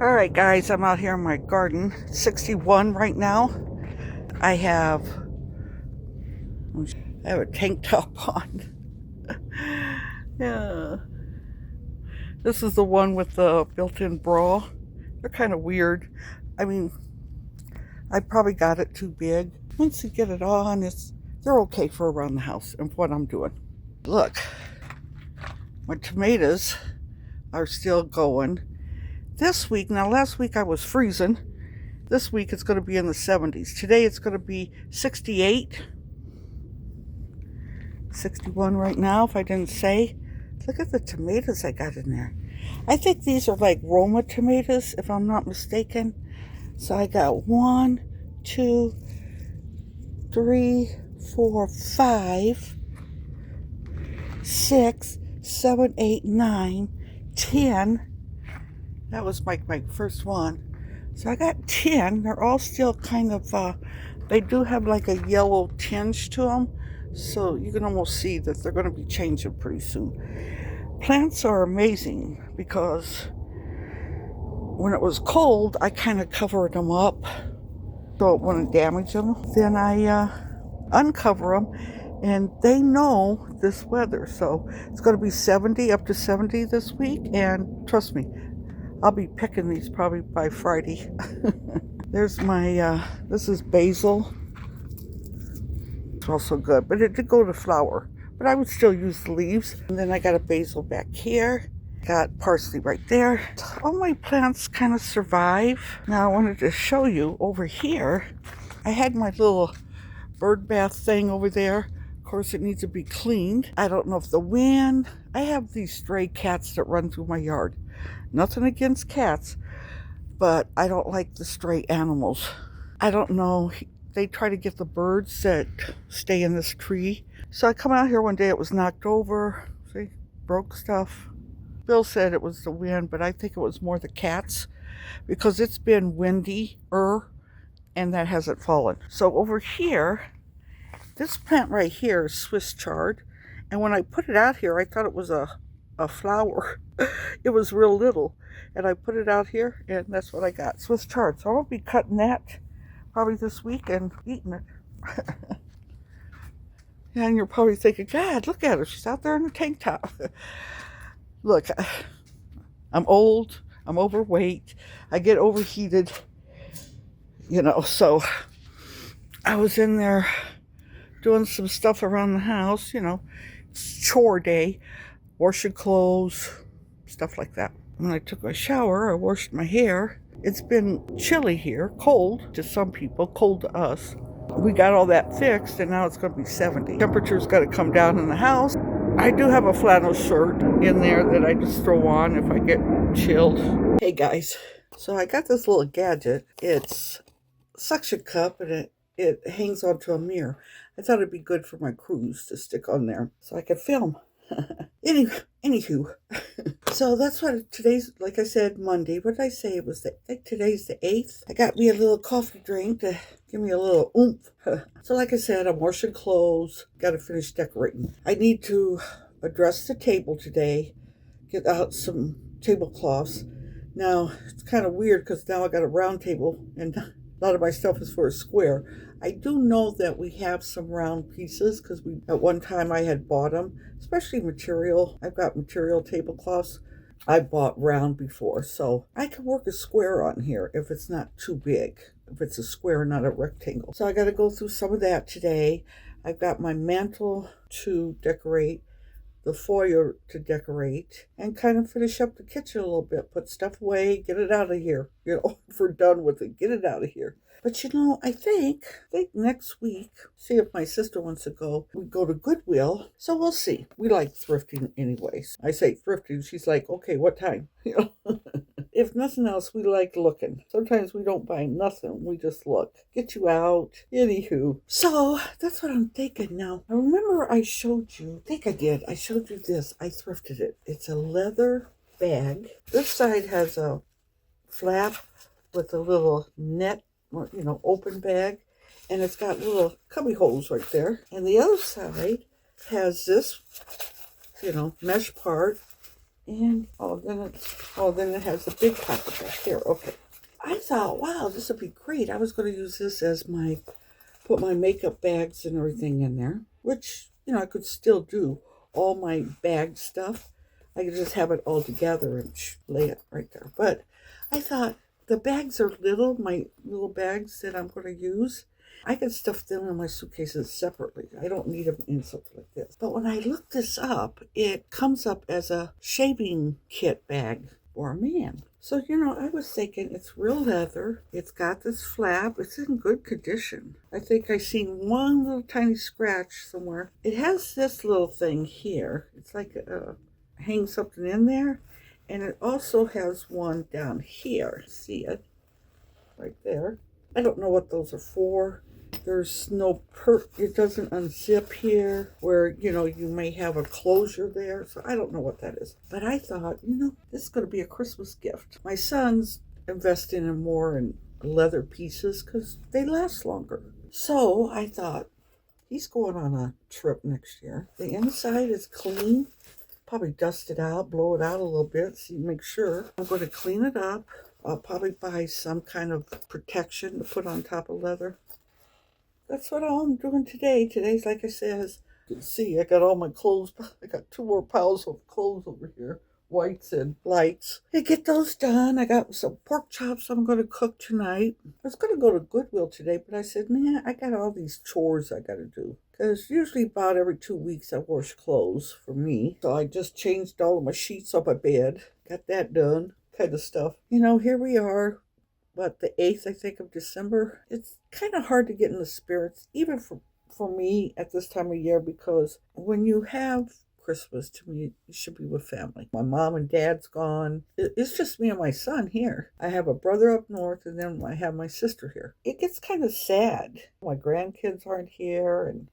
All right, guys, I'm out here in my garden. It's 61 right now. I have a tank top on. Yeah. This is the one with the built-in bra. They're kind of weird. I mean, I probably got it too big. Once you get it on, they're okay for around the house and what I'm doing. Look, my tomatoes are still going. This week, now last week I was freezing. This week it's going to be in the 70s. Today it's going to be 68. 61 right now, if I didn't say. Look at the tomatoes I got in there. I think these are like Roma tomatoes, if I'm not mistaken. So I got 1, 2, 3, 4, 5, 6, 7, 8, 9, 10. That was my first one. So I got 10. They're all still kind of, they do have like a yellow tinge to them. So you can almost see that they're going to be changing pretty soon. Plants are amazing because when it was cold, I kind of covered them up so it wouldn't damage them. Then I uncover them, and they know this weather. So it's going to be 70, up to 70 this week. And trust me, I'll be picking these probably by Friday. There's my, this is basil. It's also good, but it did go to flower. But I would still use the leaves. And then I got a basil back here. Got parsley right there. All my plants kind of survive. Now I wanted to show you over here. I had my little bird bath thing over there. Of course, it needs to be cleaned. I don't know if the wind. I have these stray cats that run through my yard. Nothing against cats, but I don't like the stray animals. I don't know. They try to get the birds that stay in this tree. So I come out here one day, it was knocked over. See, broke stuff. Bill said it was the wind, but I think it was more the cats because it's been windy-er and that hasn't fallen. So over here, this plant right here is Swiss chard. And when I put it out here, I thought it was a flower. It was real little. And I put it out here, and that's what I got, Swiss chard. So I'll be cutting that probably this week and eating it. And you're probably thinking, God, look at her. She's out there in a tank top. Look, I'm old. I'm overweight. I get overheated. So I was in there doing some stuff around the house, it's chore day, washing clothes, stuff like that. When I took my shower, I washed my hair. It's been chilly here, cold to some people, cold to us. We got all that fixed, and now it's going to be 70. Temperature's got to come down in the house. I do have a flannel shirt in there that I just throw on if I get chilled. Hey guys, so I got this little gadget. It's a suction cup, and it hangs onto a mirror. I thought it'd be good for my cruise to stick on there so I could film. Anywho, so that's what today's, like I said, Monday. What did I say? It was I think today's the 8th. I got me a little coffee drink to give me a little oomph. So like I said, I'm washing clothes. Got to finish decorating. I need to address the table today. Get out some tablecloths. Now, it's kind of weird because now I got a round table and a lot of my stuff is for a square. I do know that we have some round pieces because at one time I had bought them, especially material. I've got material tablecloths I bought round before, so I can work a square on here if it's not too big, if it's a square, not a rectangle. So I got to go through some of that today. I've got my mantle to decorate, the foyer to decorate, and kind of finish up the kitchen a little bit, put stuff away, get it out of here. If we're done with it, get it out of here. But I think next week, see if my sister wants to go, we go to Goodwill. So we'll see. We like thrifting anyways. I say thrifting, she's like, okay, what time? If nothing else, we like looking. Sometimes we don't buy nothing, we just look. Get you out. Anywho. So that's what I'm thinking now. I remember I showed you, I think I did, I showed you this. I thrifted it. It's a leather bag. This side has a flap with a little net, open bag, and it's got little cubby holes right there. And the other side has this, mesh part And then it has the big pocket back here. Okay. I thought, wow, this would be great. I was going to use this as put my makeup bags and everything in there, which, I could still do all my bag stuff. I could just have it all together and lay it right there. But I thought the bags are little, my little bags that I'm going to use. I can stuff them in my suitcases separately. I don't need them in something like this. But when I look this up, it comes up as a shaving kit bag for a man. So, I was thinking it's real leather. It's got this flap. It's in good condition. I think I seen one little tiny scratch somewhere. It has this little thing here. It's like hang something in there. And it also has one down here. See it? Right there. I don't know what those are for. There's no it doesn't unzip here where, you may have a closure there. So I don't know what that is. But I thought, this is going to be a Christmas gift. My son's investing in more in leather pieces because they last longer. So I thought, he's going on a trip next year. The inside is clean. Probably dust it out, blow it out a little bit, so you make sure. I'm going to clean it up. I'll probably buy some kind of protection to put on top of leather. That's what I'm doing today. Today's, like I said, you can see I got all my clothes. I got 2 more piles of clothes over here, whites and lights. I get those done. I got some pork chops I'm going to cook tonight. I was going to go to Goodwill today, but I said, nah, I got all these chores I got to do. Because usually about every 2 weeks I wash clothes for me. So I just changed all of my sheets on my bed. Got that done, kind of stuff. Here we are. The 8th, I think, of December. It's kind of hard to get in the spirits, even for me at this time of year, because when you have Christmas, to me, you should be with family. My mom and dad's gone. It's just me and my son here. I have a brother up north, and then I have my sister here. It gets kind of sad. My grandkids aren't here, and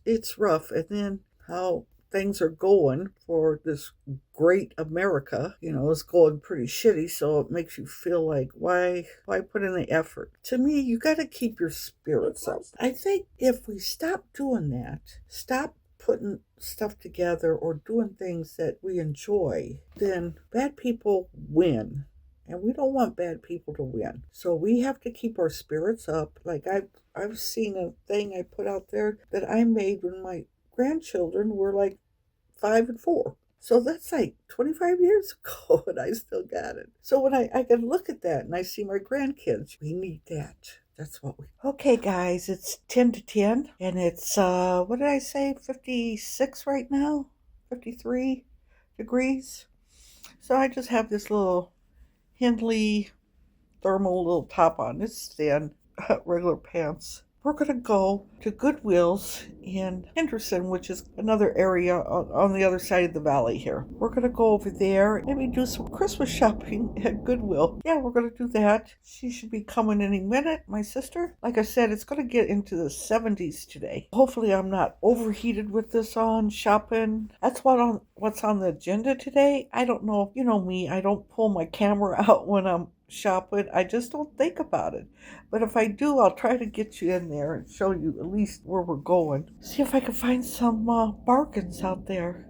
it's rough. And then how things are going for this great America, it's going pretty shitty, so it makes you feel like, why put in the effort? To me, you got to keep your spirits up. I think if we stop doing that, stop putting stuff together or doing things that we enjoy, then bad people win. And we don't want bad people to win. So we have to keep our spirits up. Like I've seen a thing I put out there that I made when my grandchildren were like 5 and 4. So that's like 25 years ago, and I still got it. So when I can look at that and I see my grandkids, we need that. That's what we... Okay, guys, it's 10 to 10, and it's, what did I say, 56 right now? 53 degrees. So I just have this little Hindley thermal little top on. It's thin, regular pants. We're going to go to Goodwill's in Henderson, which is another area on the other side of the valley here. We're going to go over there, maybe do some Christmas shopping at Goodwill. Yeah, we're going to do that. She should be coming any minute, my sister. Like I said, it's going to get into the 70s today. Hopefully I'm not overheated with this on shopping. That's what's on the agenda today. I don't know. You know me, I don't pull my camera out when I'm shopping. I just don't think about it. But if I do, I'll try to get you in there and show you at least where we're going. See if I can find some bargains out there.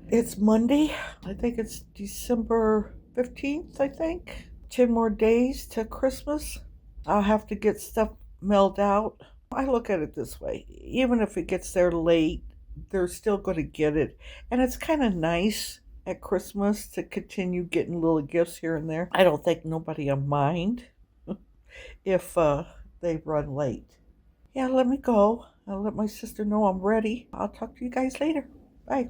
It's Monday. I think it's December 15th, I think. 10 more days to Christmas. I'll have to get stuff mailed out. I look at it this way. Even if it gets there late, they're still going to get it. And it's kind of nice at Christmas to continue getting little gifts here and there. I don't think nobody will mind if they run late. Yeah, let me go. I'll let my sister know I'm ready. I'll talk to you guys later. Bye.